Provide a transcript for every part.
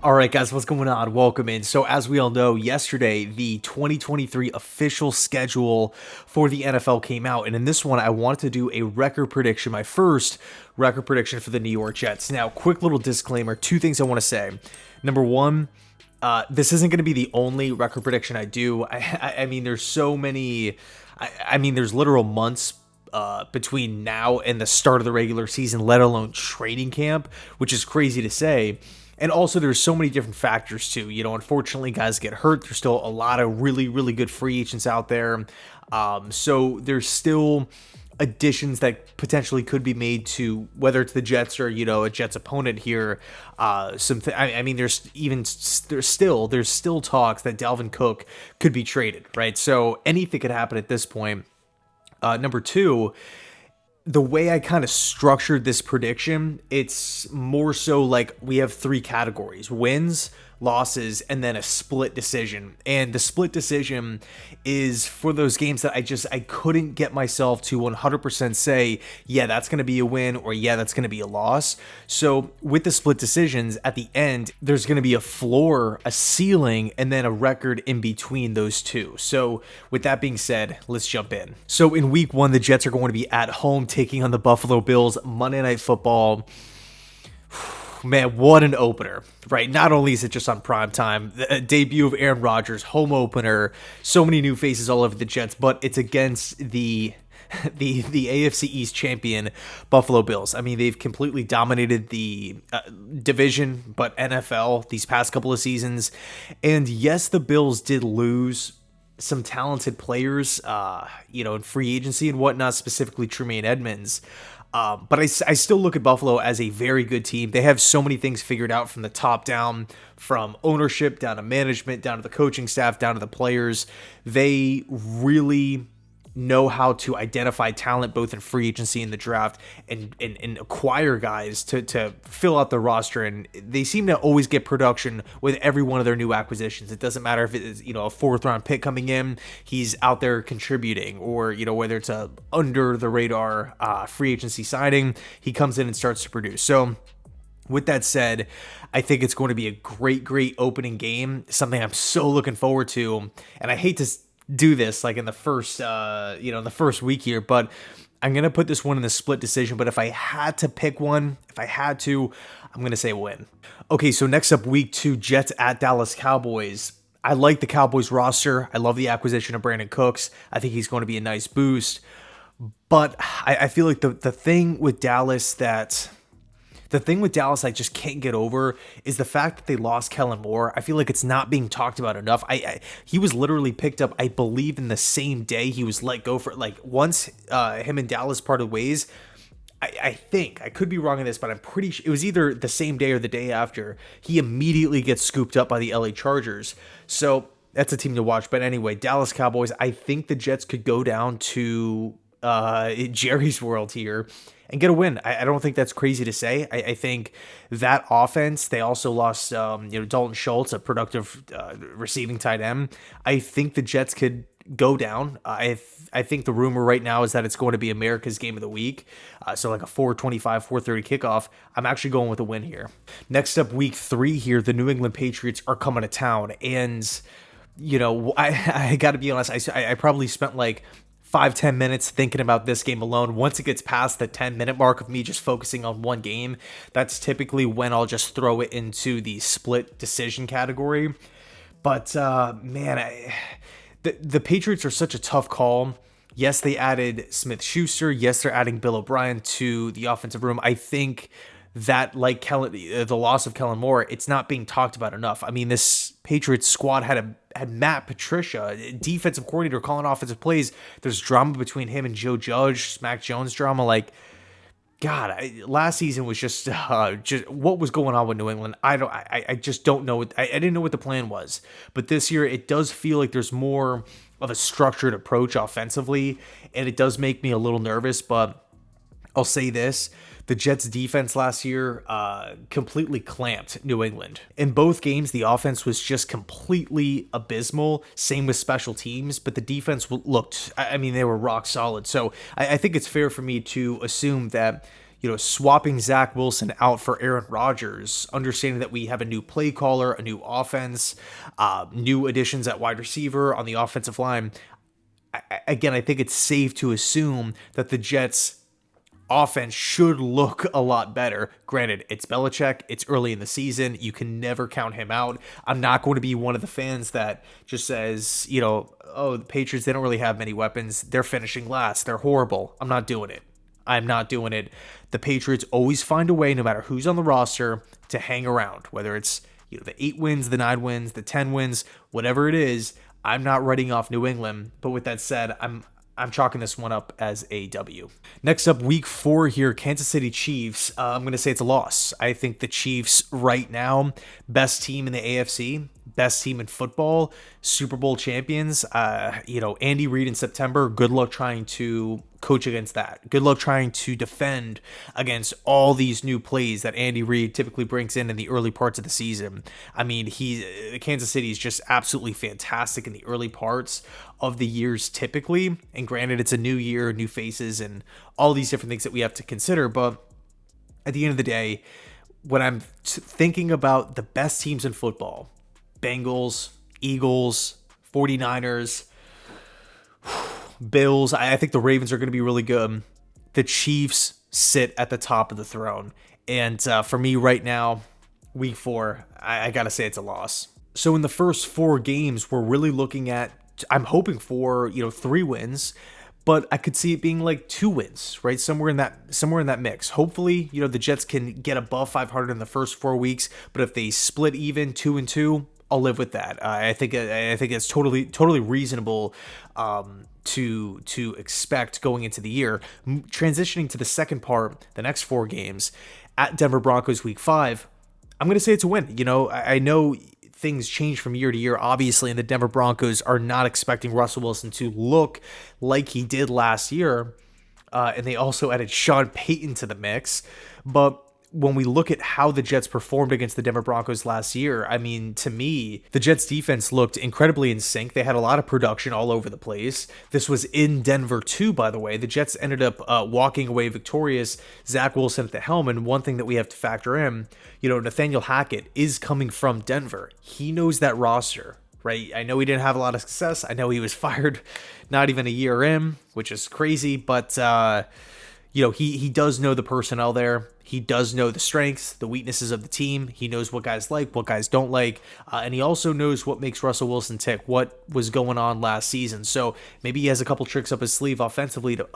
All right, guys, what's going on? Welcome in. So, as we all know, yesterday, the 2023 official schedule for the NFL came out. And in this one, I wanted to do a record prediction, my first record prediction for the New York Jets. Now, quick little disclaimer, two things I want to say. Number one, this isn't going to be the only record prediction I do. I mean, there's so many, I mean, there's literal months between now and the start of the regular season, let alone training camp, which is crazy to say. And also, there's so many different factors too. You know, unfortunately, guys get hurt. There's still a lot of really, really good free agents out there. So there's still additions that potentially could be made to whether it's the Jets or a Jets opponent here. I mean, there's still talks that Dalvin Cook could be traded, right? So anything could happen at this point. Number two, the way I kind of structured this prediction, it's more so like we have three categories: wins, losses, and then a split decision. And the split decision is for those games that I couldn't get myself to 100% say, yeah, that's going to be a win, or yeah, that's going to be a loss. So with the split decisions, at the end, there's going to be a floor, a ceiling, and then a record in between those two. So with that being said, let's jump in. So in week one, the Jets are going to be at home taking on the Buffalo Bills. Monday Night Football. Man, what an opener, right? Not only is it just on prime time, the debut of Aaron Rodgers, home opener, so many new faces all over the Jets, but it's against the AFC East champion Buffalo Bills. I mean, they've completely dominated the division, but NFL these past couple of seasons. And yes, the Bills did lose some talented players, in free agency and whatnot, specifically Tremaine Edmonds. But I still look at Buffalo as a very good team. They have so many things figured out from the top down, from ownership down to management, down to the coaching staff, down to the players. They really know how to identify talent both in free agency and the draft and acquire guys to fill out the roster. And they seem to always get production with every one of their new acquisitions. It doesn't matter if it's, a fourth round pick coming in, he's out there contributing, or, whether it's a under the radar free agency signing, he comes in and starts to produce. So with that said, I think it's going to be a great opening game, something I'm so looking forward to. And I hate to do this like in the first week here, but I'm gonna put this one in the split decision. But if I had to pick one, I'm gonna say win. Okay, so next up, week two, Jets at Dallas Cowboys. I like the Cowboys roster. I love the acquisition of Brandon Cooks. I think he's going to be a nice boost. But I feel like the thing with Dallas I just can't get over is the fact that they lost Kellen Moore. I feel like it's not being talked about enough. He was literally picked up, I believe, in the same day he was let go. For like once him and Dallas parted ways. I think, I could be wrong on this, but I'm pretty sure it was either the same day or the day after. He immediately gets scooped up by the LA Chargers. So that's a team to watch. But anyway, Dallas Cowboys, I think the Jets could go down to Jerry's World here and get a win. I don't think that's crazy to say. I think that offense, they also lost, Dalton Schultz, a productive receiving tight end. I think the Jets could go down. I think the rumor right now is that it's going to be America's game of the week. So like a 4:25, 4:30 kickoff. I'm actually going with a win here. Next up, week three here, the New England Patriots are coming to town. And, I got to be honest, I probably spent like 5-10 minutes thinking about this game alone. Once it gets past the 10-minute mark of me just focusing on one game, that's typically when I'll just throw it into the split decision category. But man, the Patriots are such a tough call. Yes, they added Smith-Schuster. Yes, they're adding Bill O'Brien to the offensive room. I think that, like the loss of Kellen Moore, it's not being talked about enough. I mean, this Patriots squad had Matt Patricia, defensive coordinator, calling offensive plays. There's drama between him and Joe Judge, Mac Jones drama. Like, God, last season was just what was going on with New England. I just don't know. I didn't know what the plan was. But this year, it does feel like there's more of a structured approach offensively, and it does make me a little nervous. But I'll say this. The Jets' defense last year completely clamped New England. In both games, the offense was just completely abysmal. Same with special teams, but the defense looked, they were rock solid. So I think it's fair for me to assume that, swapping Zach Wilson out for Aaron Rodgers, understanding that we have a new play caller, a new offense, new additions at wide receiver on the offensive line. Again, I think it's safe to assume that the Jets offense should look a lot better. Granted, it's Belichick. It's early in the season. You can never count him out. I'm not going to be one of the fans that just says, oh, the Patriots, they don't really have many weapons. They're finishing last. They're horrible. I'm not doing it. I'm not doing it. The Patriots always find a way, no matter who's on the roster, to hang around, whether it's the 8 wins, the 9 wins, the 10 wins, whatever it is. I'm not writing off New England, but with that said, I'm chalking this one up as a W. Next up, week 4 here, Kansas City Chiefs. I'm going to say it's a loss. I think the Chiefs right now, best team in the AFC, best team in football, Super Bowl champions. Andy Reid in September, good luck trying to coach against that. Good luck trying to defend against all these new plays that Andy Reid typically brings in the early parts of the season. I mean, Kansas City is just absolutely fantastic in the early parts of the years typically. And granted, it's a new year, new faces, and all these different things that we have to consider. But at the end of the day, when I'm thinking about the best teams in football, Bengals, Eagles, 49ers, Bills, I think the Ravens are going to be really good. The Chiefs sit at the top of the throne. And for me right now, week 4, I got to say it's a loss. So in the first 4 games, we're really looking at, I'm hoping for, 3 wins, but I could see it being like 2 wins, right? Somewhere in that mix. Hopefully, the Jets can get above 500 in the first 4 weeks, but if they split even 2-2, I'll live with that. I think it's totally reasonable to expect going into the year. Transitioning to the second part, the next 4 games at Denver Broncos week 5, I'm going to say it's a win. I know things change from year to year, obviously, and the Denver Broncos are not expecting Russell Wilson to look like he did last year. And they also added Sean Payton to the mix. But when we look at how the Jets performed against the Denver Broncos last year, I mean, to me, the Jets defense looked incredibly in sync. They had a lot of production all over the place. This was in Denver too, by the way. The Jets ended up walking away victorious, Zach Wilson at the helm. And one thing that we have to factor in, Nathaniel Hackett is coming from Denver. He knows that roster, right? I know he didn't have a lot of success. I know he was fired not even a year in, which is crazy, but he does know the personnel there. He does know the strengths, the weaknesses of the team. He knows what guys like, what guys don't like. And he also knows what makes Russell Wilson tick, what was going on last season. So maybe he has a couple tricks up his sleeve offensively to,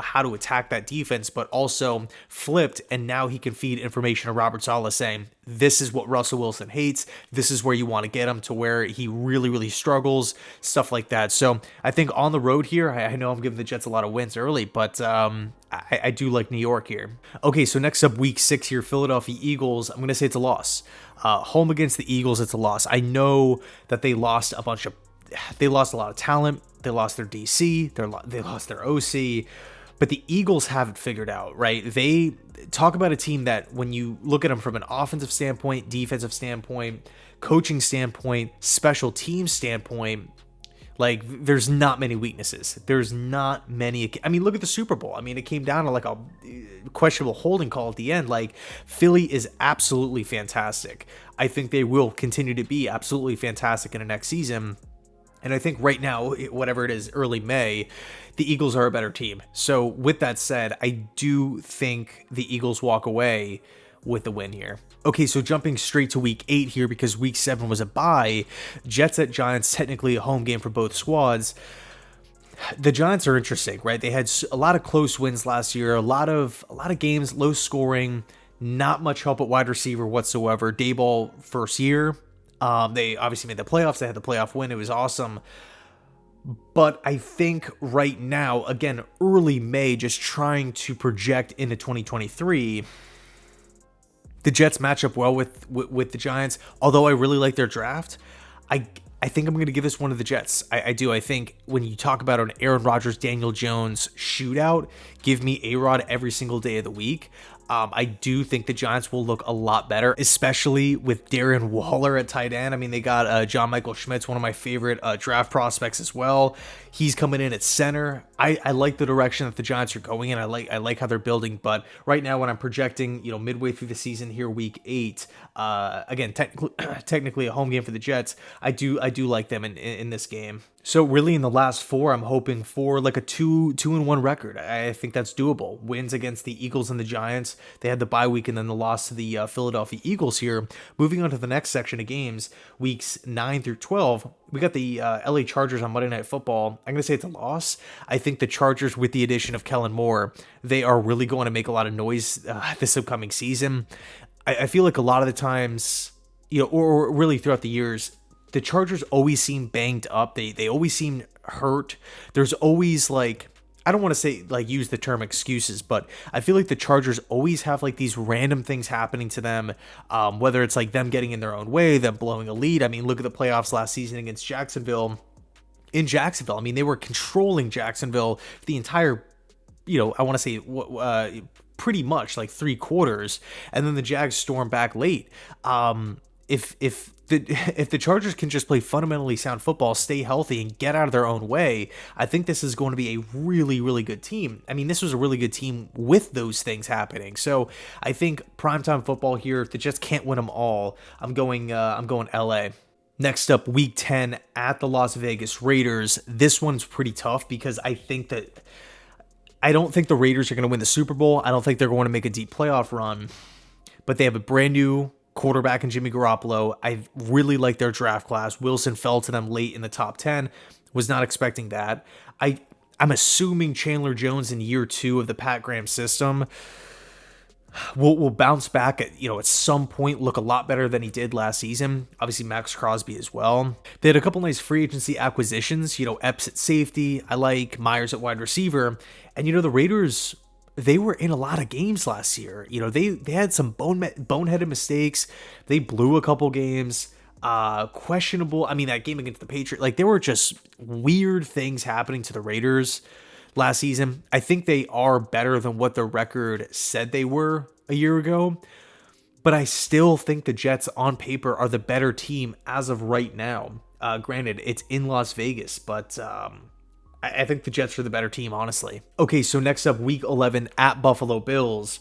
how to attack that defense, but also flipped. And now he can feed information to Robert Saleh saying, this is what Russell Wilson hates. This is where you want to get him to where he really, really struggles, stuff like that. So I think on the road here, I know I'm giving the Jets a lot of wins early, but I do like New York here. Okay, so next up, week 6 here, Philadelphia Eagles. I'm going to say it's a loss. Home against the Eagles, it's a loss. I know that they lost a lot of talent. They lost their DC. They lost their OC. But the Eagles have it figured out, right? They talk about a team that when you look at them from an offensive standpoint, defensive standpoint, coaching standpoint, special team standpoint, like, there's not many weaknesses. There's not many. I mean, look at the Super Bowl. I mean, it came down to like a questionable holding call at the end. Like, Philly is absolutely fantastic. I think they will continue to be absolutely fantastic in the next season. And I think right now, whatever it is, early May, the Eagles are a better team. So with that said, I do think the Eagles walk away with the win here. Okay, so jumping straight to week 8 here, because week 7 was a bye. Jets at Giants, technically a home game for both squads. The Giants are interesting, right? They had a lot of close wins last year, a lot of games, low scoring, not much help at wide receiver whatsoever. Daboll first year. They obviously made the playoffs. They had the playoff win. It was awesome. But I think right now, again, early May, just trying to project into 2023, the Jets match up well with the Giants. Although I really like their draft, I think I'm going to give this one to the Jets. I do. I think when you talk about an Aaron Rodgers, Daniel Jones shootout, give me A-Rod every single day of the week. I do think the Giants will look a lot better, especially with Darren Waller at tight end. I mean, they got John Michael Schmitz, one of my favorite draft prospects as well. He's coming in at center. I like the direction that the Giants are going in. I like how they're building. But right now, when I'm projecting, midway through the season here, week 8, again, technically a home game for the Jets, I do like them in this game. So really in the last 4, I'm hoping for like a 2-1 record. I think that's doable. Wins against the Eagles and the Giants. They had the bye week and then the loss to the Philadelphia Eagles here. Moving on to the next section of games, weeks 9 through 12, we got the LA Chargers on Monday Night Football. I'm going to say it's a loss. I think the Chargers, with the addition of Kellen Moore, they are really going to make a lot of noise this upcoming season. I feel like a lot of the times, or really throughout the years, the Chargers always seem banged up. They always seem hurt. There's always I don't want to say use the term excuses, but I feel like the Chargers always have these random things happening to them, whether it's them getting in their own way, them blowing a lead. I mean, look at the playoffs last season against Jacksonville. In Jacksonville, I mean, they were controlling Jacksonville the entire, I want to say pretty much 3 quarters, and then the Jags stormed back late. If the Chargers can just play fundamentally sound football, stay healthy, and get out of their own way, I think this is going to be a really, really good team. I mean, this was a really good team with those things happening. So I think primetime football here, the Jets can't win them all. I'm going LA. Next up, week 10 at the Las Vegas Raiders. This one's pretty tough because I don't think the Raiders are going to win the Super Bowl. I don't think they're going to make a deep playoff run, but they have a brand new quarterback in Jimmy Garoppolo. I really like their draft class. Wilson fell to them late in the top 10. Was not expecting that. I'm assuming Chandler Jones in year 2 of the Pat Graham system will bounce back at some point, look a lot better than he did last season. Obviously Max Crosby as well. They had a couple nice free agency acquisitions, Epps at safety. I like Myers at wide receiver. And the Raiders, they were in a lot of games last year. They had some boneheaded mistakes. They blew a couple games. Questionable. I mean, that game against the Patriots, there were just weird things happening to the Raiders last season. I think they are better than what the record said they were a year ago, but I still think the Jets on paper are the better team as of right now. Granted, it's in Las Vegas, but I think the Jets are the better team, honestly. Okay, so next up, week 11 at Buffalo Bills.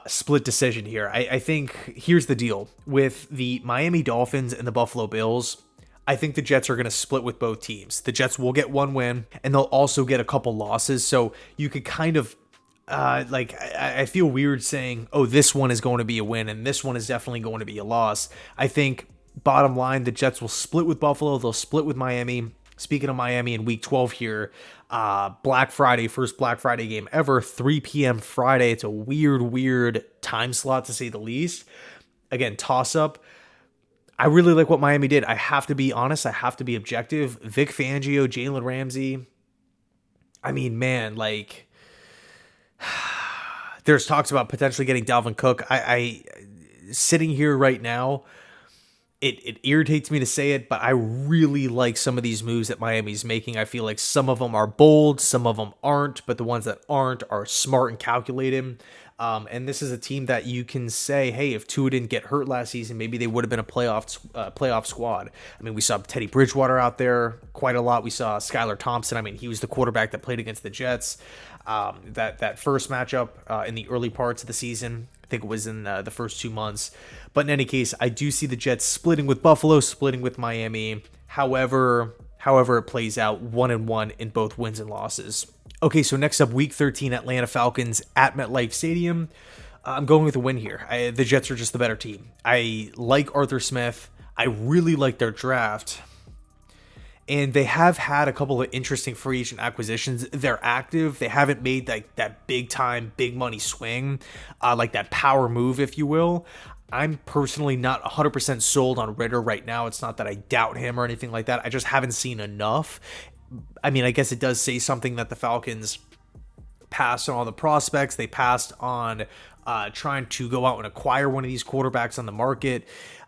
Split decision here. I think here's the deal with the Miami Dolphins and the Buffalo Bills. I think the Jets are going to split with both teams. The Jets will get one win, and they'll also get a couple losses. So you could kind of, I feel weird saying, oh, this one is going to be a win, and this one is definitely going to be a loss. I think, bottom line, the Jets will split with Buffalo. They'll split with Miami. Speaking of Miami in week 12 here, Black Friday, first Black Friday game ever, 3 p.m. Friday. It's a weird time slot, to say the least. Again, toss-up. I really like what Miami did. I have to be honest. I have to be objective. Vic Fangio, Jalen Ramsey. I mean, man, there's talks about potentially getting Dalvin Cook. I sitting here right now, it irritates me to say it, but I really like some of these moves that Miami's making. I feel like some of them are bold, some of them aren't, but the ones that aren't are smart and calculated. And this is a team that you can say, hey, if Tua didn't get hurt last season, maybe they would have been a playoff squad. I mean, we saw Teddy Bridgewater out there quite a lot. We saw Skylar Thompson. I mean, he was the quarterback that played against the Jets. That first matchup in the early parts of the season, I think it was in the first 2 months. But in any case, I do see the Jets splitting with Buffalo, splitting with Miami. However it plays out, 1-1 in both wins and losses. Okay, so next up, week 13, Atlanta Falcons at MetLife Stadium. I'm going with a win here. The Jets are just the better team. I like Arthur Smith. I really like their draft. And they have had a couple of interesting free agent acquisitions. They're active. They haven't made that big time, big money swing, like that power move, if you will. I'm personally not 100% sold on Ritter right now. It's not that I doubt him or anything like that. I just haven't seen enough. I mean, I guess it does say something that the Falcons passed on all the prospects. They passed on trying to go out and acquire one of these quarterbacks on the market,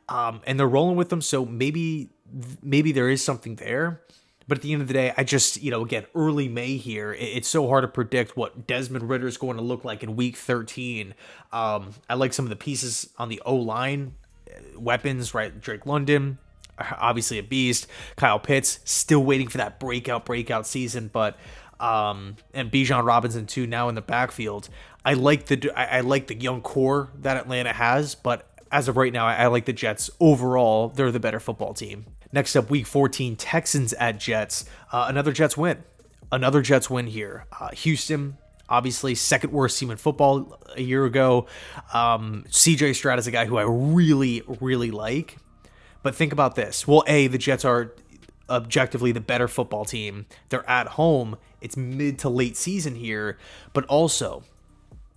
and they're rolling with them. So maybe there is something there. But at the end of the day, I just, again, early May here, it's so hard to predict what Desmond Ritter is going to look like in week 13. I like some of the pieces on the O-line, weapons, right? Drake London, obviously a beast. Kyle Pitts, still waiting for that breakout season, but and Bijan Robinson too now in the backfield. I like the young core that Atlanta has, but as of right now, I like the Jets overall. They're the better football team. Next up, week 14, Texans at Jets. Another Jets win. Another Jets win here. Houston, obviously, second worst team in football a year ago. CJ Stroud is a guy who I really, really like. But think about this. Well, the Jets are objectively the better football team. They're at home. It's mid to late season here. But also,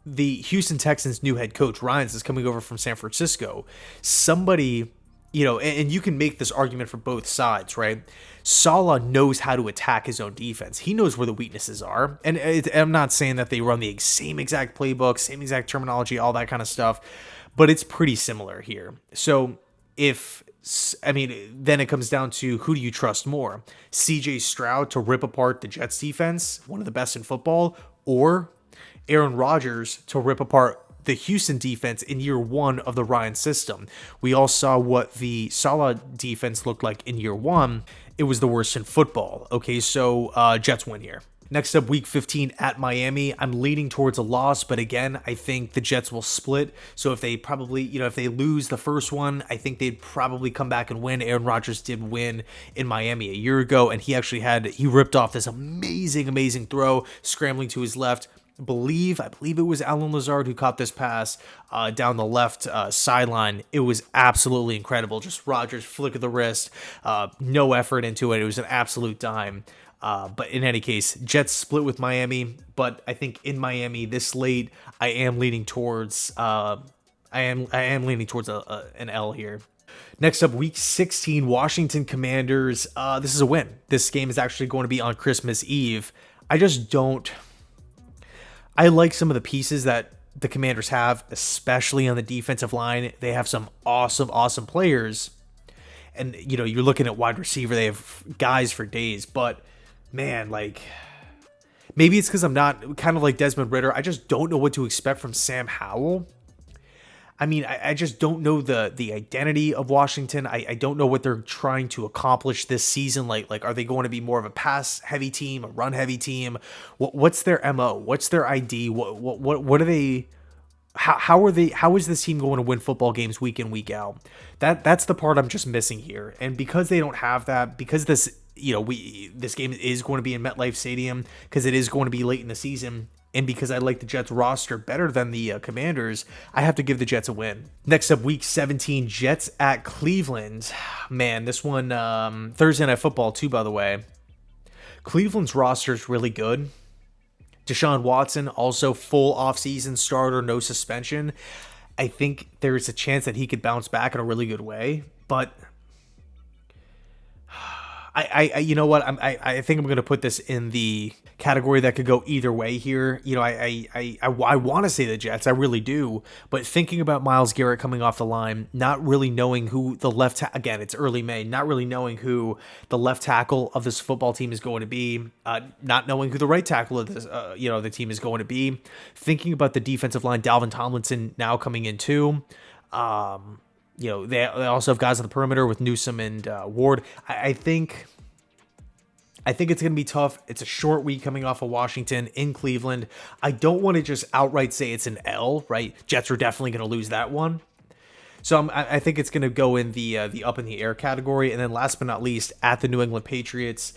the Houston Texans' new head coach, Ryans, is coming over from San Francisco. Somebody, and you can make this argument for both sides, right? Saleh knows how to attack his own defense. He knows where the weaknesses are. And I'm not saying that they run the same exact playbook, same exact terminology, all that kind of stuff, but it's pretty similar here. So then it comes down to who do you trust more? CJ Stroud to rip apart the Jets defense, one of the best in football, or Aaron Rodgers to rip apart the Houston defense in year one of the Ryan system. We all saw what the Saleh defense looked like in year one. It was the worst in football. Okay, so Jets win here. Next up, week 15 at Miami. I'm leaning towards a loss, but again, I think the Jets will split. So if they if they lose the first one, I think they'd probably come back and win. Aaron Rodgers did win in Miami a year ago, and he ripped off this amazing throw, scrambling to his left. I believe it was Alan Lazard who caught this pass down the left sideline. It was absolutely incredible. Just Rodgers flick of the wrist, no effort into it. It was an absolute dime. But in any case, Jets split with Miami. But I think in Miami this late, I am leaning towards an L here. Next up, week 16, Washington Commanders. This is a win. This game is actually going to be on Christmas Eve. I like some of the pieces that the Commanders have, especially on the defensive line. They have some awesome players. And, you're looking at wide receiver. They have guys for days. But, man, maybe it's because I'm not kind of like Desmond Ritter. I just don't know what to expect from Sam Howell. I just don't know the identity of Washington. I don't know what they're trying to accomplish this season. Like, are they going to be more of a pass-heavy team, a run-heavy team? What's their MO? What's their ID? What are they? How is this team going to win football games week in, week out? That's the part I'm just missing here. And because they don't have that, because this game is going to be in MetLife Stadium, because it is going to be late in the season, and because I like the Jets roster better than the Commanders, I have to give the Jets a win. Next up, week 17, Jets at Cleveland. Man, this one, Thursday Night Football too, by the way. Cleveland's roster is really good. Deshaun Watson, also full offseason starter, no suspension. I think there's a chance that he could bounce back in a really good way, but you know what? I think I'm going to put this in the category that could go either way here. I want to say the Jets, I really do, but thinking about Myles Garrett coming off the line, not really knowing who the again, it's early May, not really knowing who the left tackle of this football team is going to be, not knowing who the right tackle of this, the team is going to be, thinking about the defensive line, Dalvin Tomlinson now coming in too. They also have guys on the perimeter with Newsome and Ward. I think it's going to be tough. It's a short week coming off of Washington in Cleveland. I don't want to just outright say it's an L, right? Jets are definitely going to lose that one. So I think it's going to go in the up in the air category. And then last but not least, at the New England Patriots,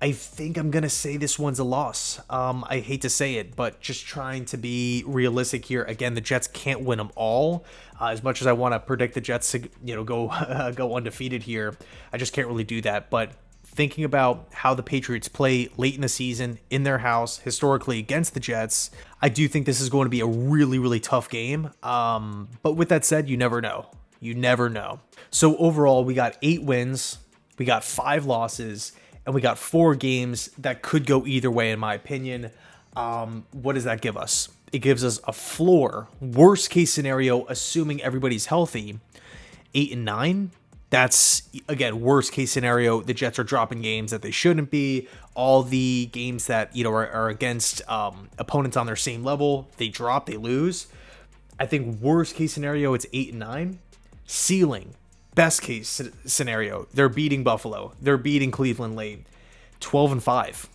I think I'm going to say this one's a loss. I hate to say it, but just trying to be realistic here. Again, the Jets can't win them all. As much as I want to predict the Jets to go undefeated here, I just can't really do that. But thinking about how the Patriots play late in the season in their house, historically against the Jets, I do think this is going to be a really, really tough game. But with that said, you never know. You never know. So overall, we got 8 wins, we got 5 losses, and we got 4 games that could go either way, in my opinion. What does that give us? It gives us a floor, worst case scenario, assuming everybody's healthy, 8-9. That's, again, worst case scenario. The Jets are dropping games that they shouldn't be. All the games that, are against opponents on their same level, they drop, they lose. I think worst case scenario, it's 8-9. Ceiling, best case scenario, they're beating Buffalo. They're beating Cleveland late. 12-5.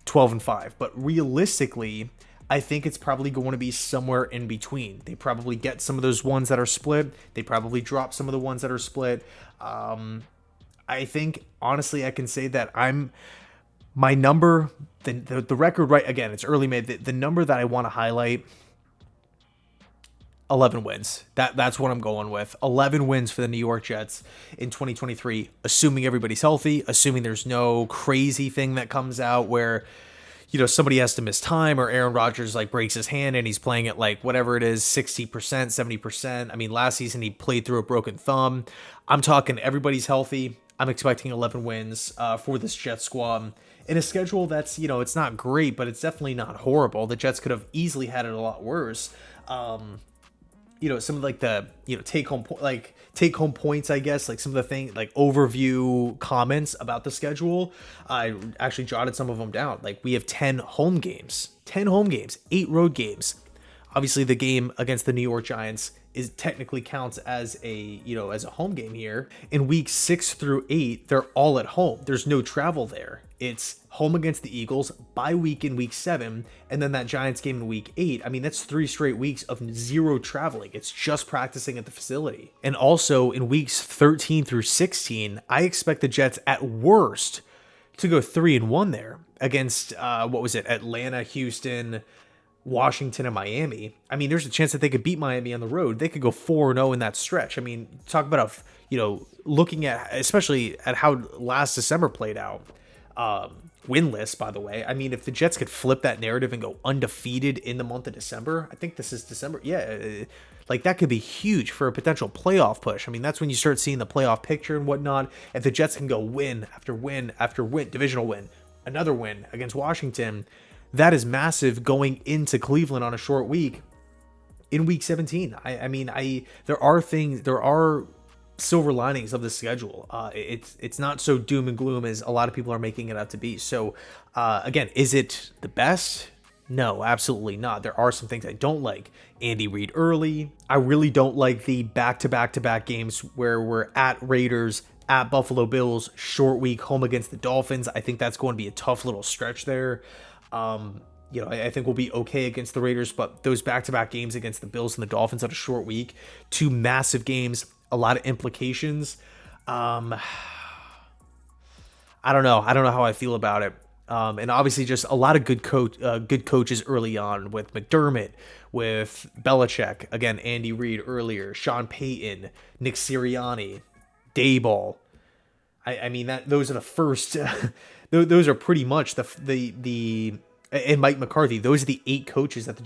12-5. But realistically, I think it's probably going to be somewhere in between. They probably get some of those ones that are split. They probably drop some of the ones that are split. I think, honestly, I can say that my number, the record, right, again, it's early May. The number that I want to highlight, 11 wins. That's what I'm going with. 11 wins for the New York Jets in 2023, assuming everybody's healthy, assuming there's no crazy thing that comes out where, somebody has to miss time, or Aaron Rodgers breaks his hand and he's playing at whatever it is, 60%, 70%. I mean, last season he played through a broken thumb. I'm talking everybody's healthy. I'm expecting 11 wins for this Jets squad in a schedule that's, it's not great, but it's definitely not horrible. The Jets could have easily had it a lot worse. Some of the take home points, I guess, some of the thing, overview comments about the schedule. I actually jotted some of them down. We have 10 home games, 8 road games. Obviously the game against the New York Giants technically counts as a home game here. In weeks 6 through 8, they're all at home. There's no travel there. It's home against the Eagles, bye week in week 7, and then that Giants game in week 8. I mean, that's 3 straight weeks of zero traveling. It's just practicing at the facility. And also in weeks 13 through 16, I expect the Jets at worst to go 3-1 there against Atlanta, Houston, Washington, and Miami. I mean, there's a chance that they could beat Miami on the road. They could go 4-0 in that stretch. I mean, talk about looking at, especially at how last December played out. Winless, by the way. I mean, if the Jets could flip that narrative and go undefeated in the month of December, I think this is December. Yeah, that could be huge for a potential playoff push. I mean, that's when you start seeing the playoff picture and whatnot. If the Jets can go win after win after win, divisional win, another win against Washington, that is massive going into Cleveland on a short week in week 17. There are silver linings of the schedule. It's not so doom and gloom as a lot of people are making it out to be. So again, is it the best? No, absolutely not. There are some things I don't like. Andy Reid early. I really don't like the back-to-back games where we're at Raiders, at Buffalo Bills, short week, home against the Dolphins. I think that's going to be a tough little stretch there. I think we'll be okay against the Raiders, but those back-to-back games against the Bills and the Dolphins on a short week, 2 massive games, a lot of implications. I don't know how I feel about it. And obviously just a lot of good coaches early on with McDermott, with Belichick, again, Andy Reid earlier, Sean Payton, Nick Sirianni, Daboll. I mean, those are the first, those are pretty much the and Mike McCarthy. Those are the 7 coaches that the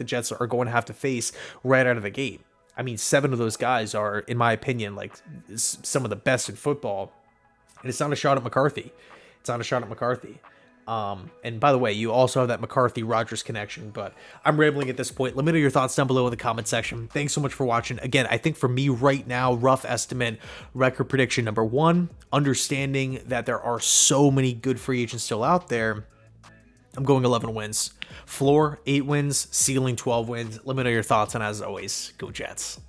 Jets are going to have to face right out of the gate. I mean, 7 of those guys are, in my opinion, some of the best in football. And it's not a shot at McCarthy. And by the way, you also have that McCarthy-Rodgers connection, but I'm rambling at this point. Let me know your thoughts down below in the comment section. Thanks so much for watching. Again, I think for me right now, rough estimate, record prediction number 1, understanding that there are so many good free agents still out there, I'm going 11 wins. Floor, 8 wins. Ceiling, 12 wins. Let me know your thoughts, and as always, go Jets.